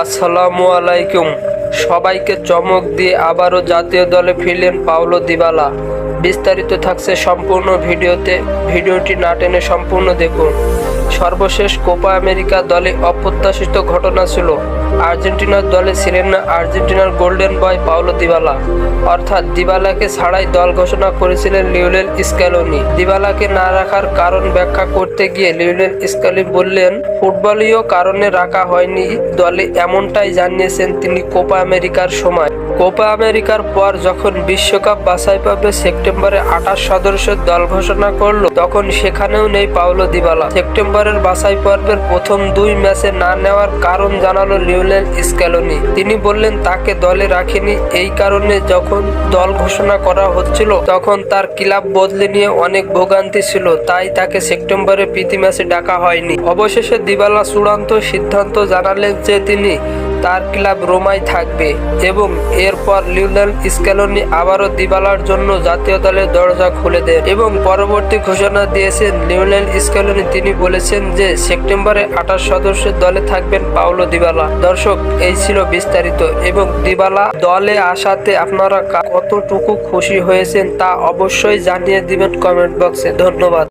আসসালামু আলাইকুম। সবাইকে চমক দিয়ে আবারও জাতীয় দলে ফিরলেন পাওলো দিবালা। বিস্তারিত থাকছে সম্পূর্ণ ভিডিওতে, ভিডিওটি না টেনে সম্পূর্ণ দেখুন। সর্বশেষ কোপা আমেরিকা দলে অপ্রত্যাশিত ঘটনা ছিল। আর্জেন্টিনার দলে ছিলেন না আর্জেন্টিনার গোল্ডেন বয় পাওলো দিবালা, অর্থাৎ দিবালাকে ছাড়াই দল ঘোষণা করেছিলেন লিওনেল স্ক্যালোনি। দিবালাকে না রাখার কারণ ব্যাখ্যা করতে গিয়ে লিওনেল স্ক্যালোনি বললেন, ফুটবলীয় কারণে রাখা হয়নি দলে, এমনটাই জানিয়েছেন তিনি কোপা আমেরিকার সময়। কোপা আমেরিকার পর যখন বিশ্বকাপ বাছাই পর্বে সেপ্টেম্বরে 28 সদস্যের দল ঘোষণা করলো, তখন সেখানেও নেই পাওলো দিবালা। সেপ্টেম্বরের বাছাই পর্বের প্রথম 2 ম্যাচে না নেওয়ার কারণ জানালো লিওনেল স্ক্যালোনি। তিনি বললেন, তাকে দলে রাখেনি এই কারণে যখন দল ঘোষণা করা হচ্ছিল তখন তার ক্লাব বদলে নিয়ে অনেক ভোগান্তি ছিল, তাই তাকে সেপ্টেম্বরে প্রীতি ম্যাচে ডাকা হয়নি। অবশেষে দিবালা চূড়ান্ত সিদ্ধান্ত জানালেন যে তিনি তার ক্লাব রোমায় থাকবে এবং এরপর লিওনেল স্ক্যালোনি আবারও দিবালার জন্য জাতীয় দলের দরজা খুলে দেন এবং পরবর্তী ঘোষণা দিয়েছেন লিওনেল স্ক্যালোনি। তিনি বলেছেন যে সেপ্টেম্বরে 28 সদস্যের দলে থাকবেন পাওলো দিবালা। দর্শক, এই ছিল বিস্তারিত এবং দিবালা দলে আসাতে আপনারা কতটুকু খুশি হয়েছেন তা অবশ্যই জানিয়ে দিবেন কমেন্ট বক্সে। ধন্যবাদ।